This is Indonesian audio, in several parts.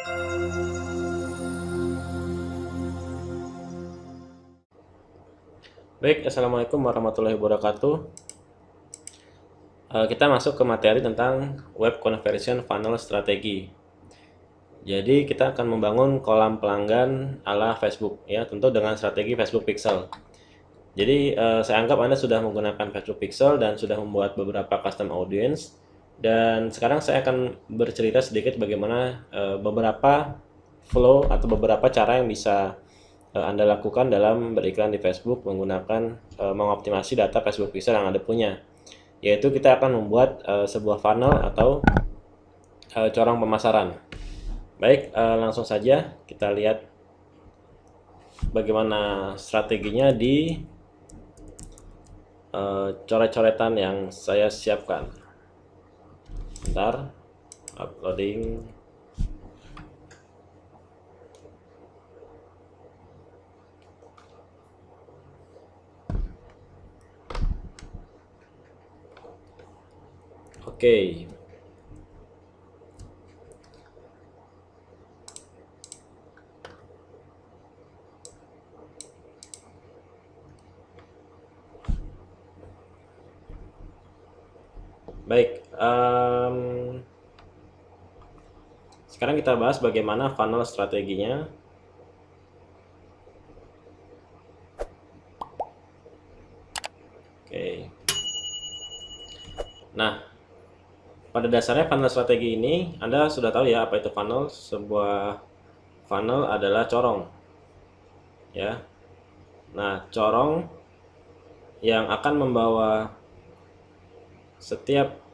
Baik, Assalamualaikum warahmatullahi wabarakatuh. Kita masuk ke materi tentang web conversion funnel strategi. Jadi kita akan membangun kolam pelanggan ala Facebook, ya, tentu dengan strategi Facebook Pixel. Jadi saya anggap Anda sudah menggunakan Facebook Pixel dan sudah membuat beberapa custom audience. Dan sekarang saya akan bercerita sedikit bagaimana beberapa flow atau beberapa cara yang bisa Anda lakukan dalam beriklan di Facebook menggunakan mengoptimasi data Facebook Pixel yang Anda punya. Yaitu kita akan membuat sebuah funnel atau corong pemasaran. Baik, langsung saja kita lihat bagaimana strateginya di coret-coretan yang saya siapkan. Bentar, uploading. Oke. Baik, sekarang kita bahas bagaimana funnel strateginya. Oke. Nah, pada dasarnya funnel strategi ini Anda sudah tahu ya apa itu funnel. Sebuah funnel adalah corong, ya. Nah, corong yang akan membawa setiap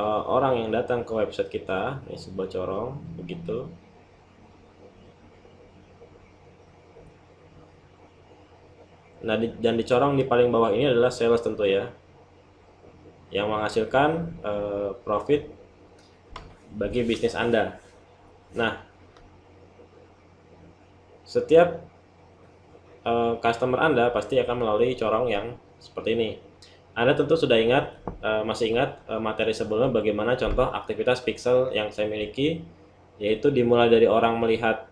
orang yang datang ke website kita, ini sebuah corong begitu. Nah, dan dicorong di paling bawah ini adalah sales tentu ya, yang menghasilkan profit bagi bisnis Anda. Nah, setiap customer Anda pasti akan melalui corong yang seperti ini. Anda tentu sudah masih ingat materi sebelumnya bagaimana contoh aktivitas pixel yang saya miliki, yaitu dimulai dari orang melihat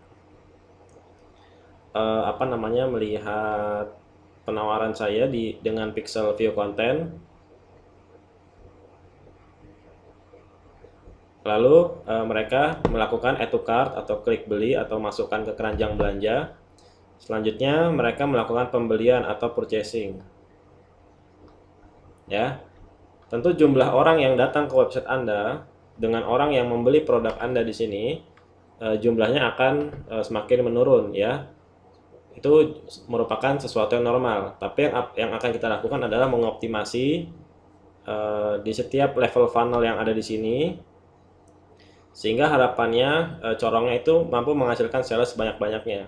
melihat penawaran saya dengan pixel view content, lalu mereka melakukan add to cart atau klik beli atau masukkan ke keranjang belanja. Selanjutnya mereka melakukan pembelian atau purchasing. Ya, tentu jumlah orang yang datang ke website Anda dengan orang yang membeli produk Anda di sini jumlahnya akan semakin menurun ya. Itu merupakan sesuatu yang normal. Tapi yang akan kita lakukan adalah mengoptimasi di setiap level funnel yang ada di sini, sehingga harapannya corongnya itu mampu menghasilkan sales sebanyak-banyaknya.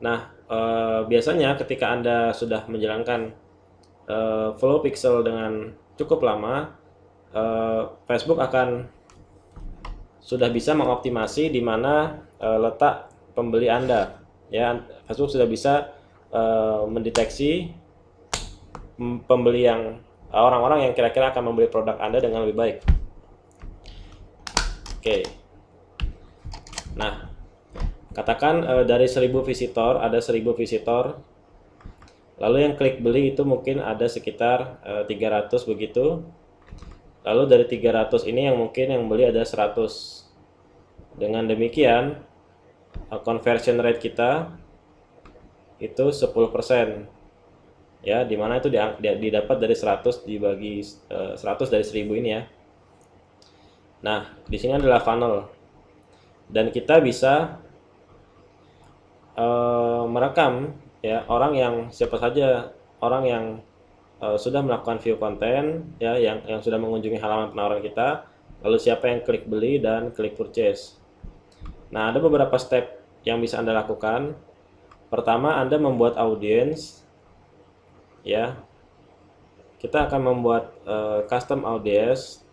Nah, biasanya ketika Anda sudah menjalankan flow pixel dengan cukup lama, Facebook akan sudah bisa mengoptimasi di mana letak pembeli Anda. Ya, Facebook sudah bisa mendeteksi pembeli yang orang-orang yang kira-kira akan membeli produk Anda dengan lebih baik. Oke. Nah, katakan dari 1000 visitor ada 1000 visitor. Lalu yang klik beli itu mungkin ada sekitar 300 begitu. Lalu dari 300 ini yang beli ada 100. Dengan demikian conversion rate kita itu 10%. Ya, dimana itu didapat dari 100 dibagi 100 dari 1000 ini ya. Nah, di sini adalah funnel. Dan kita bisa merekam ya siapa saja orang yang sudah melakukan view konten ya, yang sudah mengunjungi halaman penawaran kita, lalu siapa yang klik beli dan klik purchase. Nah, ada beberapa step yang bisa Anda lakukan. Pertama, Anda membuat audience ya. Kita akan membuat custom audience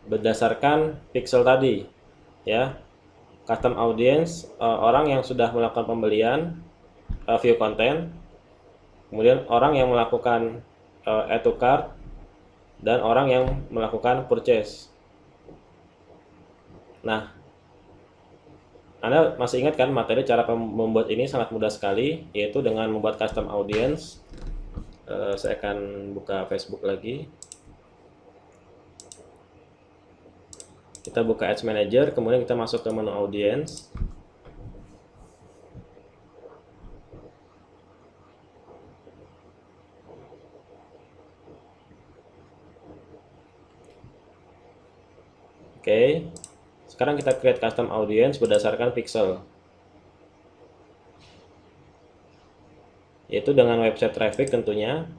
berdasarkan pixel tadi ya. Custom audience orang yang sudah melakukan pembelian view content, kemudian orang yang melakukan add to cart, dan orang yang melakukan purchase. Nah, Anda masih ingat kan materi cara membuat ini sangat mudah sekali, yaitu dengan membuat custom audience. Saya akan buka Facebook lagi. Kita buka Ads Manager, kemudian kita masuk ke menu audience. Oke, sekarang kita create custom audience berdasarkan pixel, yaitu dengan website traffic tentunya.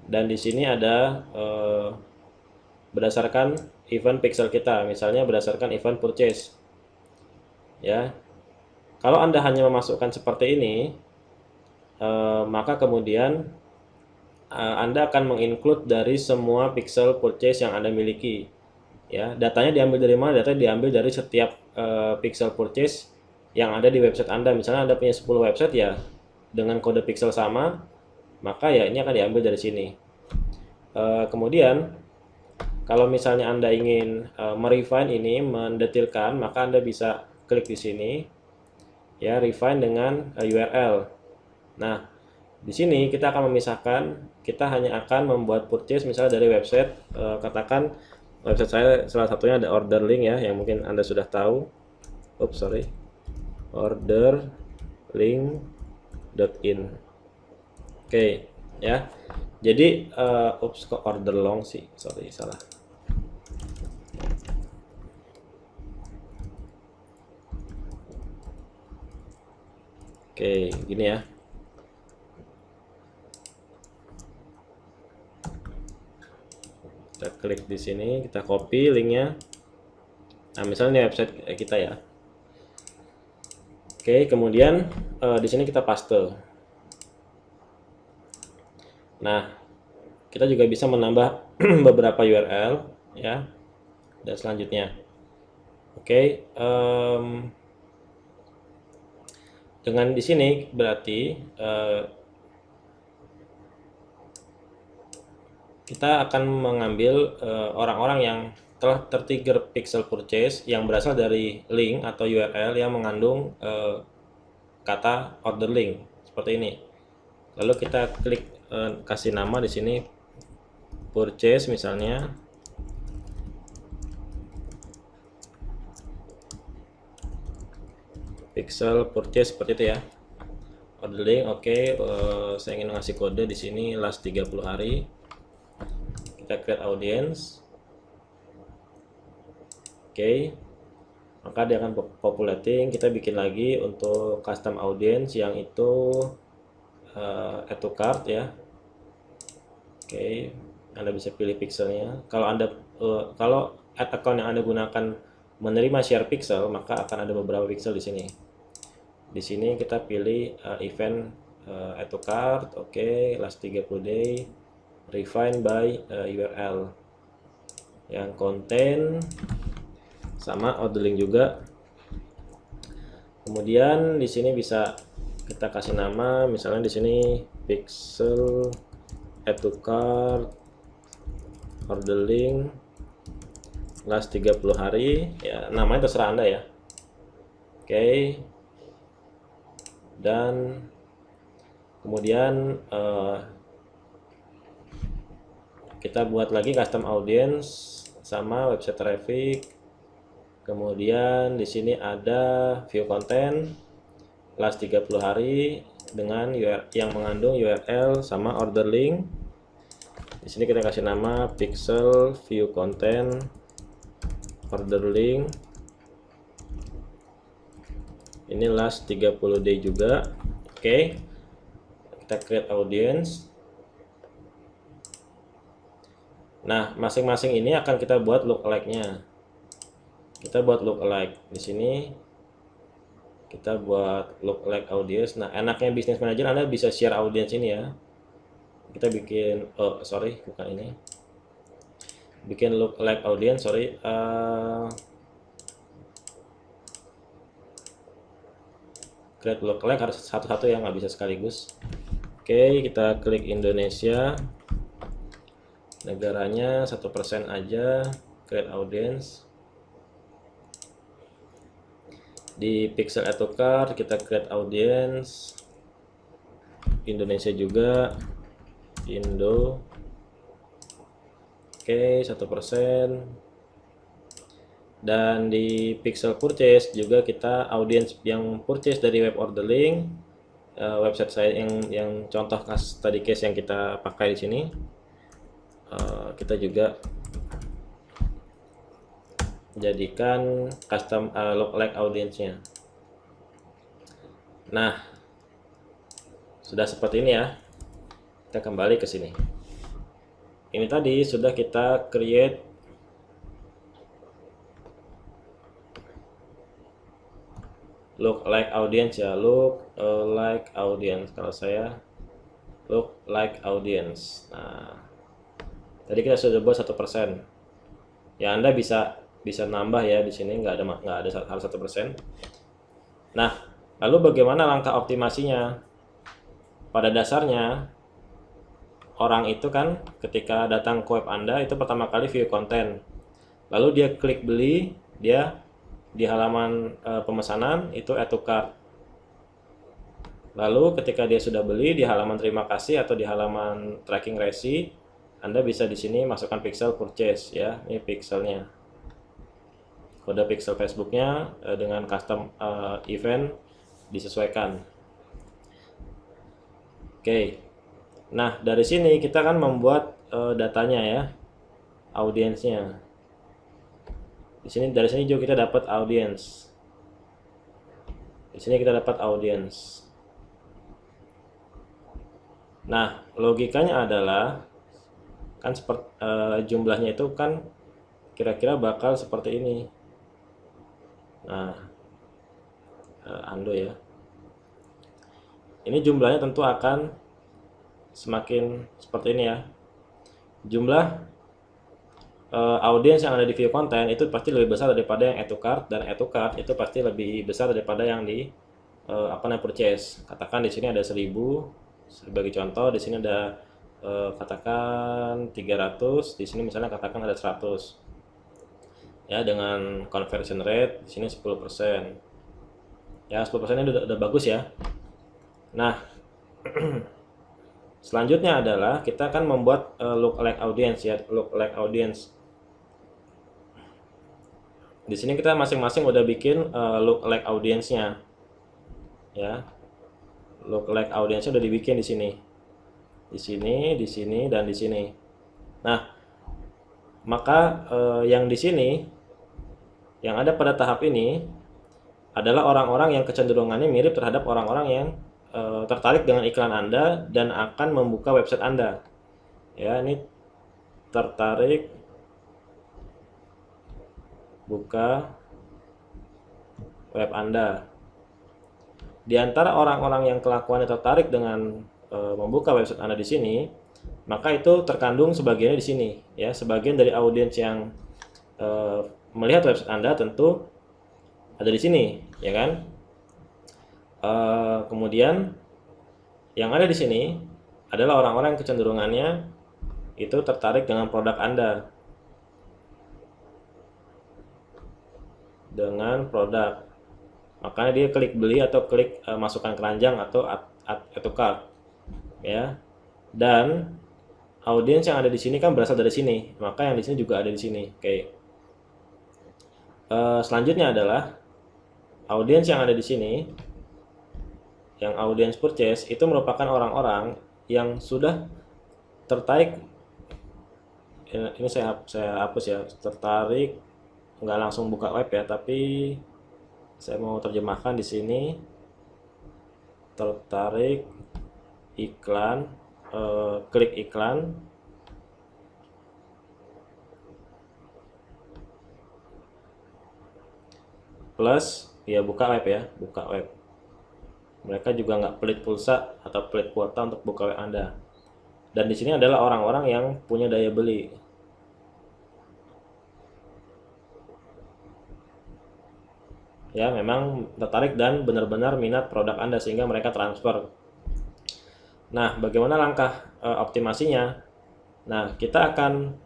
Dan di sini ada berdasarkan event pixel kita, misalnya berdasarkan event purchase. Ya, kalau Anda hanya memasukkan seperti ini, maka kemudian Anda akan menginclude dari semua pixel purchase yang Anda miliki. Ya, datanya diambil dari mana? Data diambil dari setiap pixel purchase yang ada di website Anda. Misalnya Anda punya 10 website ya, dengan kode pixel sama, maka ya ini akan diambil dari sini. Kemudian kalau misalnya Anda ingin merefine ini, mendetilkan, maka Anda bisa klik di sini, ya, refine dengan URL. Nah, di sini kita akan memisahkan, kita hanya akan membuat purchase misalnya dari website, katakan website saya salah satunya ada orderlink ya, yang mungkin Anda sudah tahu. Orderlink.in. Oke, ya. Jadi kok order long sih, sorry, salah. Oke, gini ya. Kita klik di sini, kita copy linknya. Nah, misalnya ini website kita ya. Oke, kemudian di sini kita paste. Nah, kita juga bisa menambah beberapa URL ya. Dan selanjutnya, oke, dengan di sini berarti kita akan mengambil orang-orang yang telah tertrigger pixel purchase yang berasal dari link atau URL yang mengandung kata order link seperti ini. Lalu kita klik kasih nama di sini purchase misalnya. Pixel purchase seperti itu ya. Order link, oke. Saya ingin ngasih kode di sini last 30 hari. Kita create audience. Oke. Maka dia akan populating. Kita bikin lagi untuk custom audience yang itu add to cart ya. Oke, Anda bisa pilih pixelnya. Kalau Anda kalau add account yang Anda gunakan menerima share pixel, maka akan ada beberapa pixel di sini. Di sini kita pilih event add to cart, oke, last 30 day, refine by URL. Yang konten sama ordering juga. Kemudian di sini bisa kita kasih nama, misalnya di sini pixel add to cart ordering last 30 hari ya, namanya terserah Anda ya. Oke. Dan kemudian kita buat lagi custom audience sama website traffic. Kemudian di sini ada view content last 30 hari dengan yang mengandung URL sama order link. Di sini kita kasih nama pixel view content order link. Ini last 30 day juga. Oke. Kita create audience. Nah, masing-masing ini akan kita buat lookalike-nya. Kita buat lookalike di sini. Kita buat lookalike audience. Nah, enaknya Business Manager Anda bisa share audience ini ya. Kita bikin bukan ini. Bikin lookalike audience, create lookalike harus satu-satu ya, nggak bisa sekaligus. Oke, kita klik Indonesia. negaranya 1% aja, create audience. Di pixel add to cart kita create audience, Indonesia juga, Indo. Oke, 1%. Dan di pixel purchase juga kita audience yang purchase dari web order link, website saya yang contoh study case yang kita pakai di sini, kita juga jadikan custom lookalike audience-nya. Nah, sudah seperti ini ya. Kita kembali ke sini. Ini tadi sudah kita create lookalike audience ya, lookalike audience. Kalau saya lookalike audience. Nah, tadi kita sudah buat 1%. Ya, Anda bisa nambah ya di sini, nggak ada harus 1%. Nah, lalu bagaimana langkah optimasinya? Pada dasarnya orang itu kan ketika datang ke web Anda itu pertama kali view konten, lalu dia klik beli, dia di halaman pemesanan itu add to cart. Lalu ketika dia sudah beli di halaman terima kasih atau di halaman tracking resi, Anda bisa di sini masukkan pixel purchase ya, ini pixelnya. Kode pixel Facebooknya dengan custom event disesuaikan. Oke. Nah, dari sini kita kan membuat datanya ya, audiensnya. Dari sini juga kita dapat audience. Di sini kita dapat audience. Nah, logikanya adalah kan seperti jumlahnya itu kan kira-kira bakal seperti ini. Nah, undo ya. Ini jumlahnya tentu akan semakin seperti ini ya. Jumlah audiens yang ada di view konten itu pasti lebih besar daripada yang add to cart, dan add to cart itu pasti lebih besar daripada yang di purchase. Katakan di sini ada 1000 sebagai contoh, di sini ada katakan 300, di sini misalnya katakan ada 100. Ya, dengan conversion rate di sini 10%. Ya, 10% ini udah bagus ya. Nah, selanjutnya adalah kita akan membuat lookalike audience ya, lookalike audience. Di sini kita masing-masing udah bikin lookalike audience-nya. Ya. Lookalike audience-nya udah dibikin di sini. Di sini, di sini, dan di sini. Nah, maka yang di sini yang ada pada tahap ini adalah orang-orang yang kecenderungannya mirip terhadap orang-orang yang tertarik dengan iklan Anda dan akan membuka website Anda. Ya, ini tertarik buka web Anda. Di antara orang-orang yang kelakuannya tertarik dengan membuka website Anda di sini, maka itu terkandung sebagiannya di sini ya, sebagian dari audiens yang melihat website Anda tentu ada di sini, ya kan? Kemudian yang ada di sini adalah orang-orang yang kecenderungannya itu tertarik dengan produk Anda, makanya dia klik beli atau klik masukkan keranjang atau add to cart, ya. Dan audiens yang ada di sini kan berasal dari sini, maka yang di sini juga ada di sini. Oke. Selanjutnya adalah audiens yang ada di sini, yang audiens purchase itu merupakan orang-orang yang sudah tertarik. Ini saya hapus ya, tertarik, nggak langsung buka web ya, tapi saya mau terjemahkan di sini, tertarik iklan, klik iklan, plus ya buka web ya, buka web. Mereka juga nggak pelit pulsa atau pelit kuota untuk buka web Anda. Dan di sini adalah orang-orang yang punya daya beli. Ya, memang tertarik dan benar-benar minat produk Anda sehingga mereka transfer. Nah, bagaimana langkah optimasinya? Nah, kita akan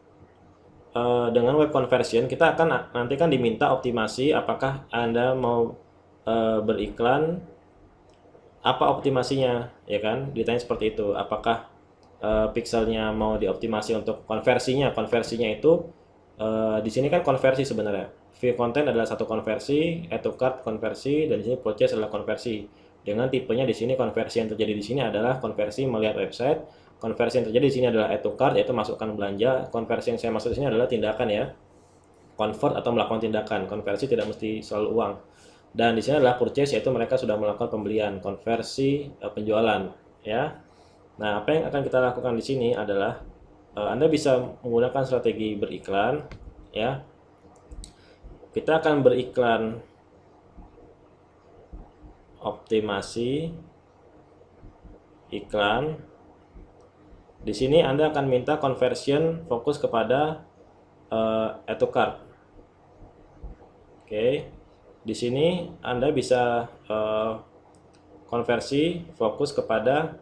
dengan web conversion kita akan nanti kan diminta optimasi apakah Anda mau beriklan, apa optimasinya, ya kan? Ditanya seperti itu. Apakah pixelnya mau dioptimasi untuk konversinya itu di sini kan konversi sebenarnya. View content adalah satu konversi, add to cart konversi, dan di sini purchase adalah konversi. Dengan tipenya di sini konversi yang terjadi di sini adalah konversi melihat website, konversi yang terjadi di sini adalah add to cart yaitu masukkan belanja, konversi yang saya maksud di sini adalah tindakan ya. Convert atau melakukan tindakan. Konversi tidak mesti selalu uang. Dan di sini adalah purchase yaitu mereka sudah melakukan pembelian, konversi penjualan ya. Nah, apa yang akan kita lakukan di sini adalah Anda bisa menggunakan strategi beriklan ya. Kita akan beriklan optimasi iklan. Di sini Anda akan minta conversion fokus kepada add to cart. Oke. Di sini Anda bisa konversi fokus kepada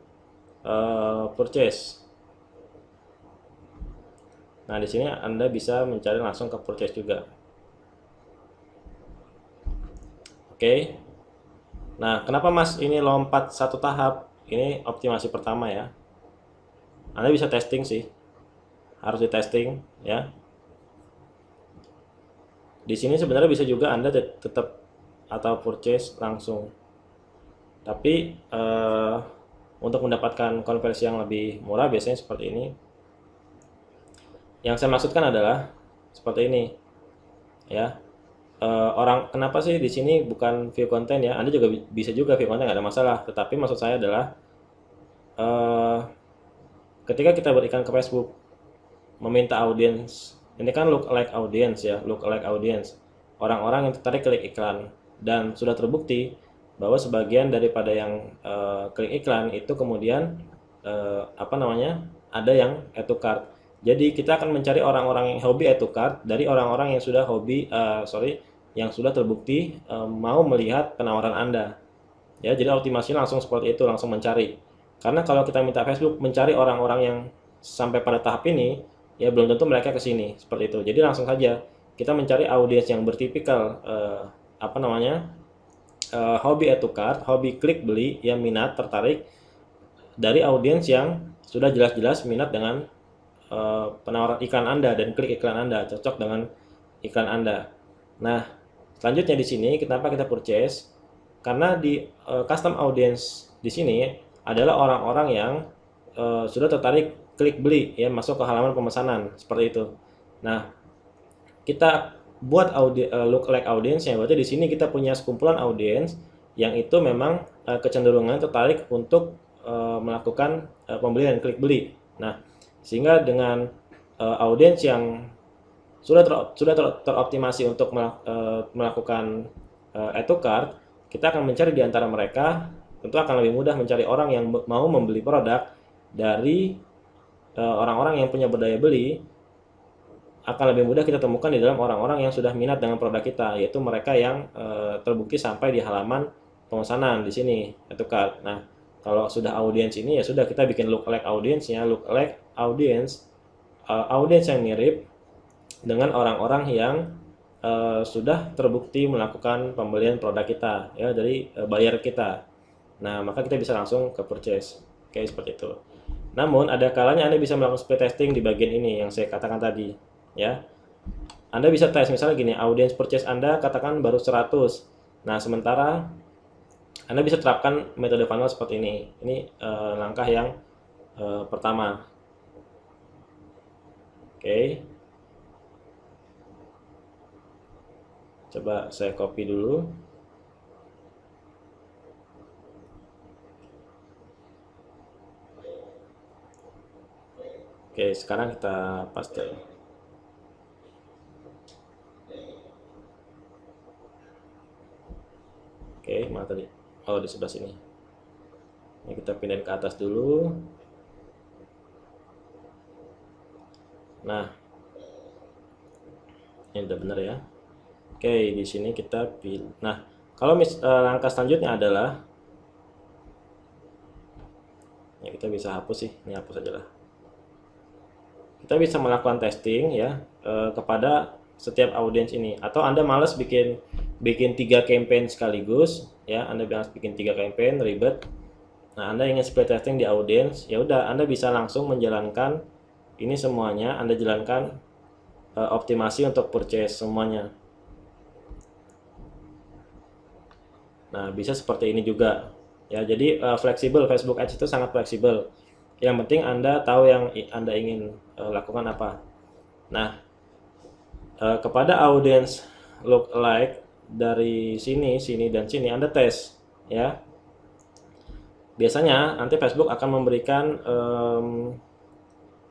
purchase. Nah, di sini Anda bisa mencari langsung ke purchase juga. Oke. Nah, kenapa Mas ini lompat satu tahap? Ini optimasi pertama ya. Anda bisa testing sih. Harus di testing ya. Di sini sebenarnya bisa juga Anda tetap atau purchase langsung. Tapi untuk mendapatkan konversi yang lebih murah biasanya seperti ini. Yang saya maksudkan adalah seperti ini ya. Orang kenapa sih di sini bukan view content ya? Anda juga bisa juga view content, nggak ada masalah. Tetapi maksud saya adalah ketika kita berikan ke Facebook meminta audience, ini kan look like audience ya, look like audience, orang-orang yang tertarik klik iklan, dan sudah terbukti bahwa sebagian daripada yang klik iklan itu kemudian ada yang add to cart. Jadi kita akan mencari orang-orang yang hobi add to cart dari orang-orang yang sudah yang sudah terbukti mau melihat penawaran Anda. Ya, jadi optimasinya langsung seperti itu, langsung mencari. Karena kalau kita minta Facebook mencari orang-orang yang sampai pada tahap ini, ya belum tentu mereka ke sini seperti itu. Jadi langsung saja kita mencari audiens yang bertipikal hobi add to cart, hobi klik beli, yang minat, tertarik dari audiens yang sudah jelas-jelas minat dengan penawaran iklan Anda dan klik iklan Anda, cocok dengan iklan Anda. Nah, selanjutnya di sini kenapa kita purchase? Karena di custom audience di sini adalah orang-orang yang sudah tertarik klik beli ya, masuk ke halaman pemesanan seperti itu. Nah, kita buat look like audience ya, berarti di sini kita punya sekumpulan audience yang itu memang kecenderungan tertarik untuk melakukan pembelian klik beli. Nah, sehingga dengan audiens yang sudah teroptimasi untuk melakukan add to cart, kita akan mencari di antara mereka, tentu akan lebih mudah mencari orang yang mau membeli produk dari orang-orang yang punya berdaya beli. Akan lebih mudah kita temukan di dalam orang-orang yang sudah minat dengan produk kita, yaitu mereka yang terbukti sampai di halaman pemesanan di sini add to cart. Nah, kalau sudah audiens ini ya sudah, kita bikin look like audiensnya, look like audience yang mirip dengan orang-orang yang sudah terbukti melakukan pembelian produk kita ya, dari buyer kita. Nah, maka kita bisa langsung ke purchase. Oke, seperti itu. Namun ada kalanya Anda bisa melakukan split testing di bagian ini yang saya katakan tadi ya. Anda bisa tes misalnya gini, audience purchase Anda katakan baru 100. Nah, sementara Anda bisa terapkan metode funnel seperti ini. Ini langkah yang pertama. Oke. Coba saya copy dulu. Oke, sekarang kita paste. Oke, mana tadi? Oh, di sebelah sini. Ini kita pindahin ke atas dulu. Nah, ini udah benar ya. Oke, di sini kita pilih. Nah, kalau langkah selanjutnya adalah ya, kita bisa hapus sih. Ini hapus aja lah. kita bisa melakukan testing ya kepada setiap audiens ini. Atau Anda males bikin 3 campaign sekaligus ya, Anda bilang bikin 3 campaign ribet. Nah, Anda ingin split testing di audiens, ya udah Anda bisa langsung menjalankan ini semuanya, Anda jalankan optimasi untuk purchase semuanya. Nah, bisa seperti ini juga. Ya, jadi fleksibel, Facebook Ads itu sangat fleksibel. Yang penting Anda tahu yang Anda ingin lakukan apa. Nah, kepada audiens lookalike dari sini, sini dan sini Anda tes ya. Biasanya nanti Facebook akan memberikan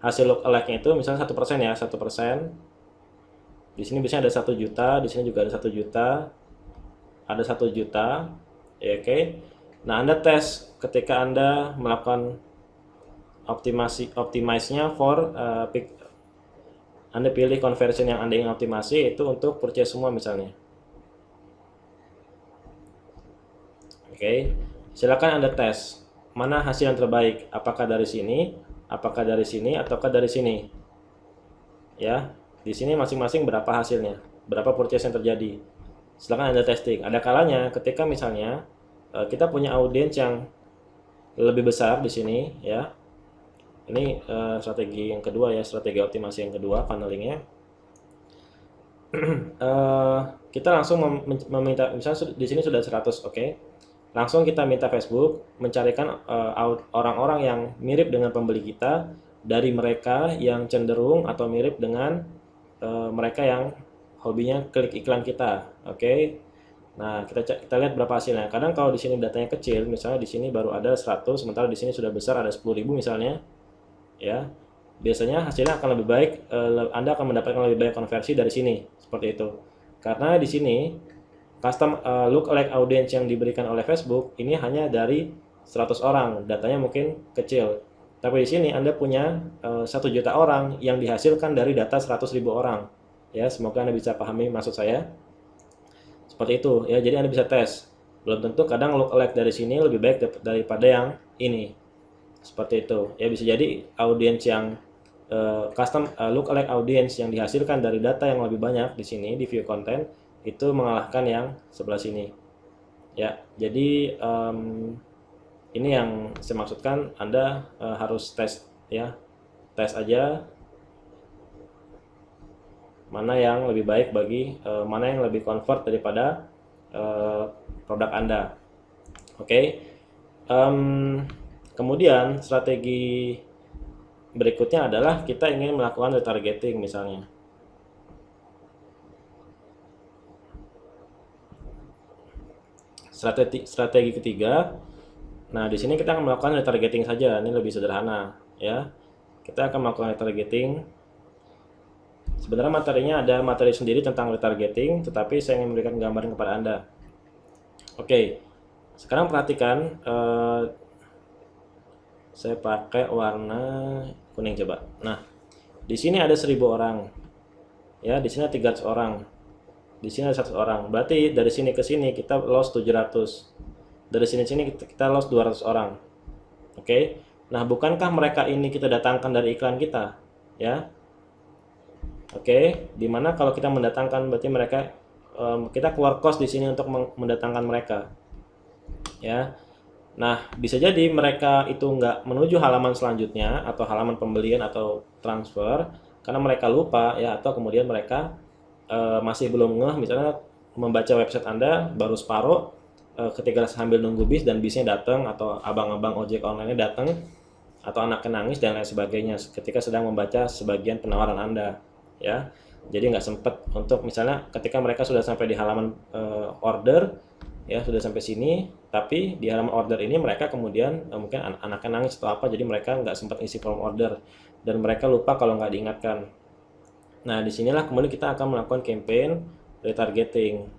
hasil lookalike-nya itu misalnya 1% ya, 1%. Di sini biasanya ada 1 juta, di sini juga ada 1 juta, ada 1 juta, ya, oke. Nah, Anda tes ketika Anda melakukan optimize-nya for Anda pilih conversion yang Anda ingin optimasi itu untuk purchase semua misalnya. Oke, silakan Anda tes mana hasil yang terbaik, apakah dari sini, apakah dari sini, ataukah dari sini. Ya, di sini masing-masing berapa hasilnya, berapa purchase yang terjadi. Silakan Anda testing. Ada kalanya ketika misalnya kita punya audiens yang lebih besar di sini ya. Ini strategi yang kedua ya, strategi optimasi yang kedua, funnelingnya. Kita langsung meminta, misalnya di sini sudah 100, oke. Langsung kita minta Facebook mencarikan orang-orang yang mirip dengan pembeli kita dari mereka yang cenderung atau mirip dengan mereka yang hobinya klik iklan kita, oke. Nah, kita lihat berapa hasilnya. Kadang kalau di sini datanya kecil, misalnya di sini baru ada 100, sementara di sini sudah besar ada 10.000 misalnya, ya. Biasanya hasilnya akan lebih baik, Anda akan mendapatkan lebih banyak konversi dari sini, seperti itu. Karena di sini custom lookalike audience yang diberikan oleh Facebook ini hanya dari 100 orang, datanya mungkin kecil. Tapi di sini Anda punya 1 juta orang yang dihasilkan dari data 100.000 orang. Ya, semoga Anda bisa pahami maksud saya. Seperti itu ya, jadi Anda bisa tes. Belum tentu kadang lookalike dari sini lebih baik daripada yang ini. Seperti itu. Ya, bisa jadi audiens yang custom lookalike audience yang dihasilkan dari data yang lebih banyak di sini di view content itu mengalahkan yang sebelah sini. Ya, jadi ini yang saya maksudkan, Anda harus tes ya. Tes aja mana yang lebih baik bagi mana yang lebih convert daripada produk Anda. Oke. Kemudian strategi berikutnya adalah kita ingin melakukan retargeting misalnya. Strategi ketiga. Nah, di sini kita akan melakukan retargeting saja. Ini lebih sederhana ya. Kita akan melakukan retargeting. Sebenarnya materinya ada materi sendiri tentang retargeting, tetapi saya ingin memberikan gambaran kepada Anda. Oke. Sekarang perhatikan, saya pakai warna kuning coba. Nah, di sini ada 1.000 orang. Ya, di sini 300 orang. Di sini ada 100 orang. Berarti dari sini ke sini kita loss 700. Dari sini kita loss 200 orang. Oke. Nah, bukankah mereka ini kita datangkan dari iklan kita? Ya. Oke, dimana kalau kita mendatangkan berarti mereka kita keluar cost di sini untuk mendatangkan mereka. Ya. Nah, bisa jadi mereka itu nggak menuju halaman selanjutnya atau halaman pembelian atau transfer karena mereka lupa ya, atau kemudian mereka masih belum ngeh, misalnya membaca website Anda baru separuh ketika sambil nunggu bis dan bisnya datang, atau abang-abang ojek online datang, atau anaknya nangis dan lain sebagainya ketika sedang membaca sebagian penawaran Anda ya. Jadi nggak sempat untuk, misalnya ketika mereka sudah sampai di halaman order ya, sudah sampai sini, tapi di halaman order ini mereka kemudian mungkin anaknya nangis atau apa, jadi mereka nggak sempat isi form order dan mereka lupa kalau nggak diingatkan. Nah, disinilah kemudian kita akan melakukan campaign retargeting.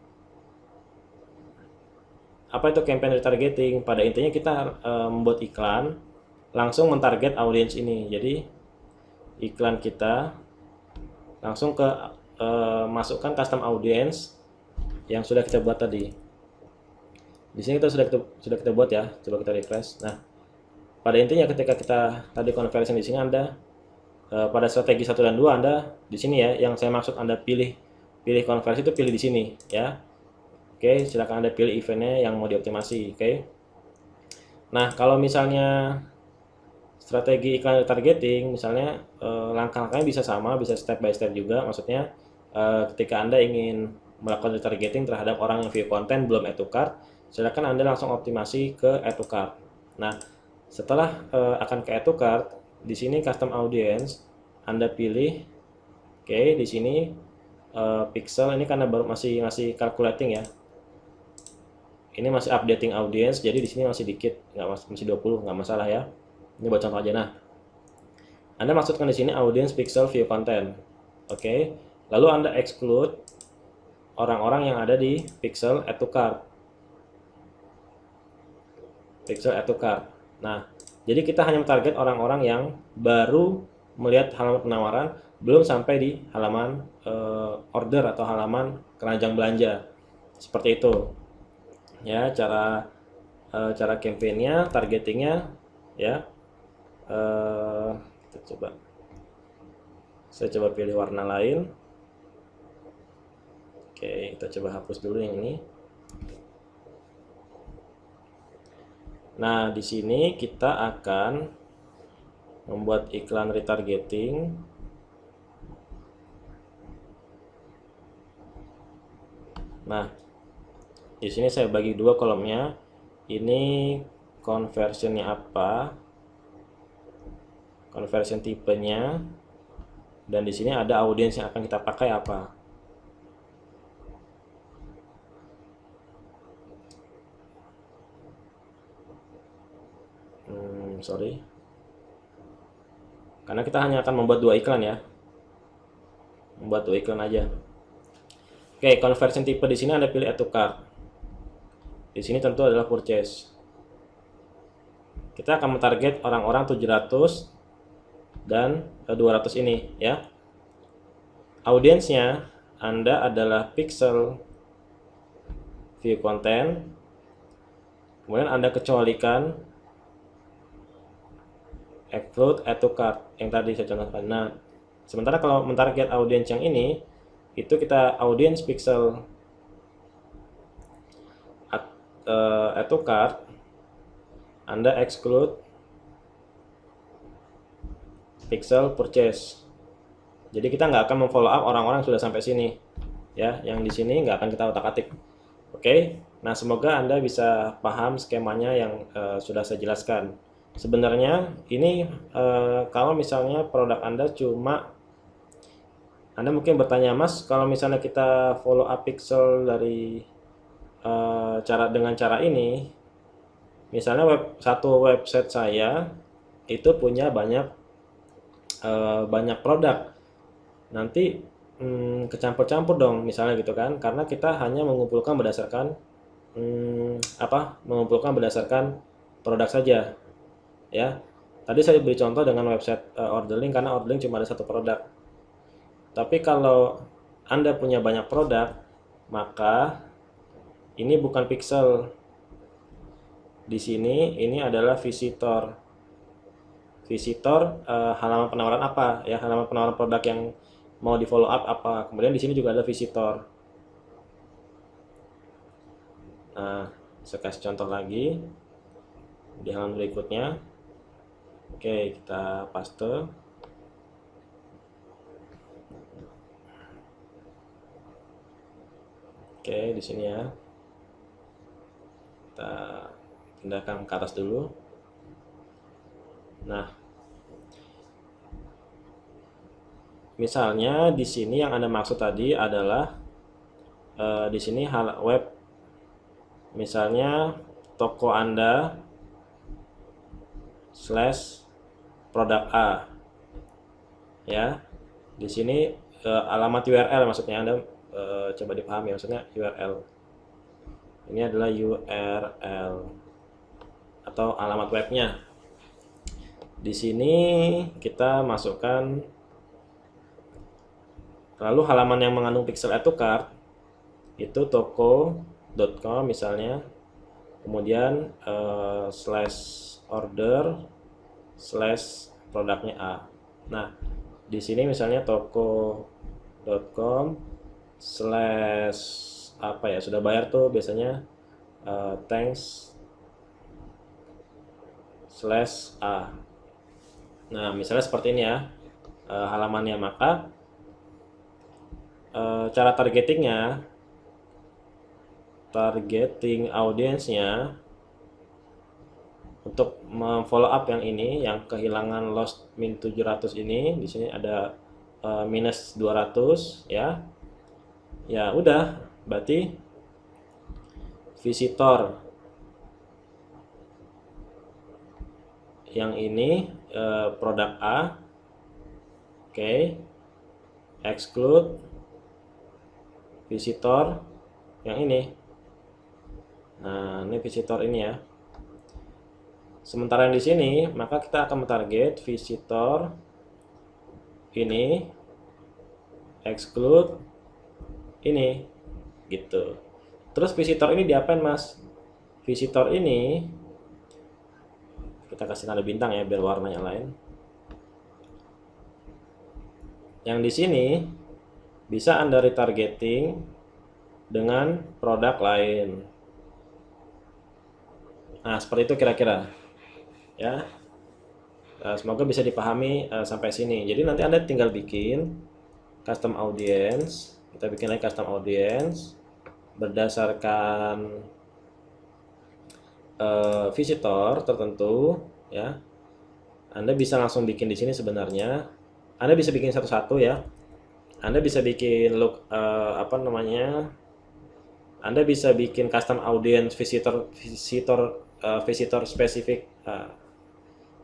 Apa itu campaign retargeting? Pada intinya kita membuat iklan langsung mentarget audiens ini. Jadi iklan kita langsung ke masukkan custom audience yang sudah kita buat tadi. Di sini kita sudah kita buat ya. Coba kita refresh. Nah, pada intinya ketika kita tadi conversion di sini Anda pada strategi 1 dan 2 Anda di sini ya, yang saya maksud Anda pilih konversi itu pilih di sini ya. Oke, silakan Anda pilih eventnya yang mau dioptimasi. Oke. Nah, kalau misalnya strategi iklan retargeting, misalnya langkah-langkahnya bisa sama, bisa step by step juga. Maksudnya ketika Anda ingin melakukan retargeting terhadap orang yang view konten belum add to cart, silakan Anda langsung optimasi ke add to cart. Nah, setelah akan ke add to cart, di sini custom audience Anda pilih. Oke, di sini pixel ini karena baru masih calculating ya. Ini masih updating audience, jadi di sini masih dikit, masih 20, nggak masalah ya. Ini buat contoh aja. Nah, Anda masukkan di sini audience pixel view content. Oke. Lalu Anda exclude orang-orang yang ada di pixel add to cart. Pixel add to cart. Nah, jadi kita hanya target orang-orang yang baru melihat halaman penawaran, belum sampai di halaman order atau halaman keranjang belanja. Seperti itu. Ya, cara campaignnya, targetingnya ya. Saya coba pilih warna lain. Oke, kita coba hapus dulu yang ini. Nah, di sini kita akan membuat iklan retargeting. Nah, di sini saya bagi dua kolomnya. Ini conversionnya apa? Conversion tipenya. Dan di sini ada audiens yang akan kita pakai apa. Sorry. Karena kita hanya akan membuat dua iklan ya. Membuat dua iklan aja. Oke, conversion tipe di sini Anda pilih add to cart. Di sini tentu adalah purchase. Kita akan mentarget orang-orang 700 dan 200 ini ya. Audiensnya Anda adalah pixel view content. Kemudian Anda kecualikan exclude add to cart yang tadi saya contohkan. Nah, sementara kalau mentarget audiens yang ini, itu kita audiens pixel add to cart, Anda exclude pixel purchase. Jadi kita nggak akan memfollow up orang-orang yang sudah sampai sini, ya. Yang di sini nggak akan kita otak-atik. Oke. Nah, semoga Anda bisa paham skemanya yang sudah saya jelaskan. Sebenarnya ini kalau misalnya produk Anda cuma, Anda mungkin bertanya, Mas, kalau misalnya kita follow up pixel dari dengan cara ini, misalnya satu website saya itu punya banyak produk, nanti kecampur-campur dong misalnya gitu kan, karena kita hanya mengumpulkan berdasarkan produk saja ya. Tadi saya beri contoh dengan website Orderlink karena Orderlink cuma ada satu produk. Tapi kalau Anda punya banyak produk, maka ini bukan pixel. Di sini ini adalah visitor. Halaman penawaran apa ya, halaman penawaran produk yang mau di follow up apa. Kemudian di sini juga ada visitor. Nah, saya kasih contoh lagi di halaman berikutnya. Oke, kita paste. Oke, di sini ya. Kita pindahkan ke atas dulu. Nah, misalnya di sini yang Anda maksud tadi adalah di sini web, misalnya toko Anda / produk A ya. Di sini alamat URL, maksudnya Anda coba dipahami, maksudnya URL ini adalah URL atau alamat webnya. Di sini kita masukkan, lalu halaman yang mengandung pixel add to cart itu toko.com misalnya, kemudian /order/ produknya A. Nah, di sini misalnya toko.com slash apa ya, sudah bayar tuh biasanya thanks slash a. Nah misalnya seperti ini ya halamannya, maka cara targeting audiensnya untuk memfollow up yang ini, yang kehilangan lost min 700 ini, di sini ada minus 200 ya. Ya udah, berarti visitor yang ini produk A, oke, exclude visitor yang ini. Nah, ini visitor ini ya. Sementara yang di sini, maka kita akan mentarget visitor ini, exclude ini, gitu. Terus visitor ini diapain, Mas? Visitor ini kita kasih tanda bintang ya biar warnanya lain. Yang di sini bisa Anda retargeting dengan produk lain. Nah, seperti itu kira-kira. Ya. Semoga bisa dipahami sampai sini. Jadi nanti Anda tinggal bikin custom audience. Kita bikin lagi custom audience berdasarkan visitor tertentu ya. Anda bisa langsung bikin di sini sebenarnya. Anda bisa bikin satu-satu ya. Anda bisa bikin Anda bisa bikin custom audience visitor spesifik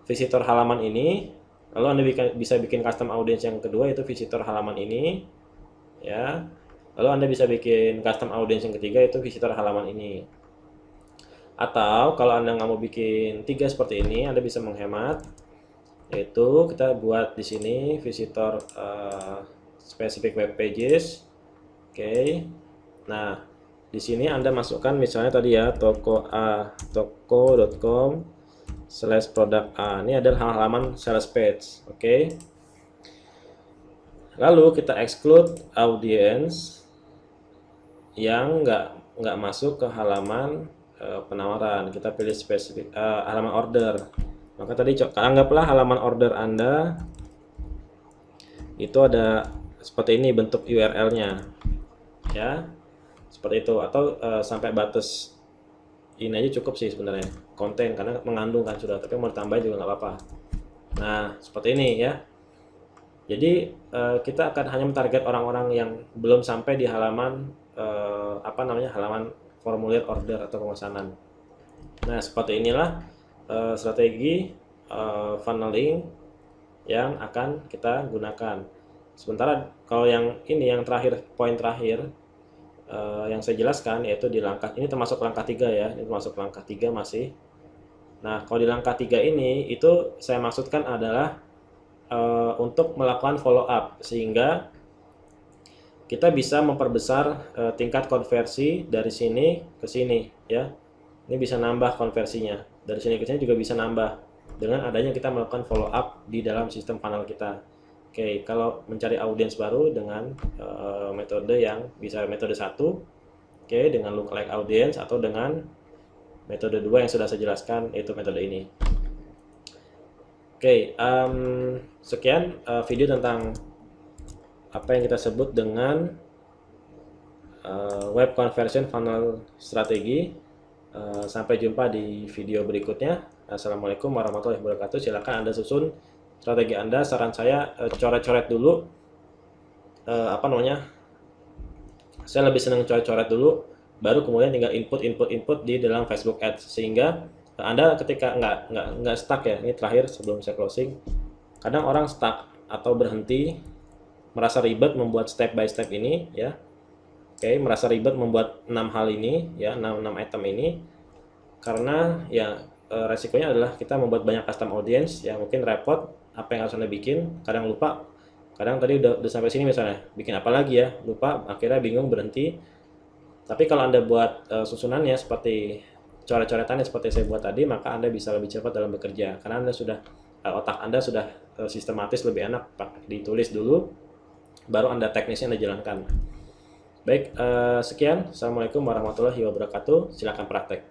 visitor halaman ini. Lalu Anda bisa bikin custom audience yang kedua, itu visitor halaman ini ya. Lalu Anda bisa bikin custom audience yang ketiga, itu visitor halaman ini. Atau kalau Anda nggak mau bikin 3 seperti ini, Anda bisa menghemat, yaitu kita buat di sini visitor specific web pages. Oke. Nah, di sini Anda masukkan misalnya tadi ya toko.com slash produk A. Ini adalah halaman sales page. Oke. Lalu kita exclude audience yang nggak masuk ke halaman penawaran. Kita pilih spesifik halaman order. Maka tadi anggaplah halaman order Anda itu ada seperti ini bentuk URL-nya ya, seperti itu. Atau sampai batas ini aja cukup sih sebenarnya, konten, karena mengandung kan sudah, tapi mau ditambahin juga nggak apa-apa. Nah seperti ini ya. Jadi kita akan hanya mentarget orang-orang yang belum sampai di halaman halaman formulir order atau pemesanan. Nah seperti inilah strategi funneling yang akan kita gunakan. Sementara kalau yang ini, yang terakhir, poin terakhir yang saya jelaskan, yaitu di langkah ini, termasuk langkah 3 ya, ini termasuk langkah 3 masih. Nah kalau di langkah 3 ini, itu saya maksudkan adalah untuk melakukan follow up, sehingga kita bisa memperbesar tingkat konversi dari sini ke sini ya. Ini bisa nambah konversinya, dari sini ke sini juga bisa nambah dengan adanya kita melakukan follow up di dalam sistem funnel kita. Oke, kalau mencari audiens baru dengan metode yang bisa metode 1, oke, dengan lookalike audience, atau dengan metode 2 yang sudah saya jelaskan, yaitu metode ini. Oke, sekian video tentang apa yang kita sebut dengan web conversion funnel strategi. Sampai jumpa di video berikutnya. Assalamualaikum warahmatullahi wabarakatuh. Silakan Anda susun strategi Anda. Saran saya coret-coret dulu. Saya lebih senang coret-coret dulu, baru kemudian tinggal input di dalam Facebook Ads, sehingga Anda ketika nggak stuck ya. Ini terakhir sebelum saya closing. Kadang orang stuck atau berhenti, merasa ribet membuat step by step ini ya. Oke, merasa ribet membuat 6 hal ini ya, 6 item ini, karena ya resikonya adalah kita membuat banyak custom audience ya, mungkin repot apa yang harus Anda bikin, kadang lupa, kadang tadi udah sampai sini misalnya, bikin apa lagi ya, lupa, akhirnya bingung, berhenti. Tapi kalau Anda buat susunannya seperti coret-coretannya seperti saya buat tadi, maka Anda bisa lebih cepat dalam bekerja, karena Anda sudah otak Anda sudah sistematis, lebih enak ditulis dulu, baru Anda teknisnya Anda jalankan. Baik, sekian. Assalamualaikum warahmatullahi wabarakatuh. Silakan praktek.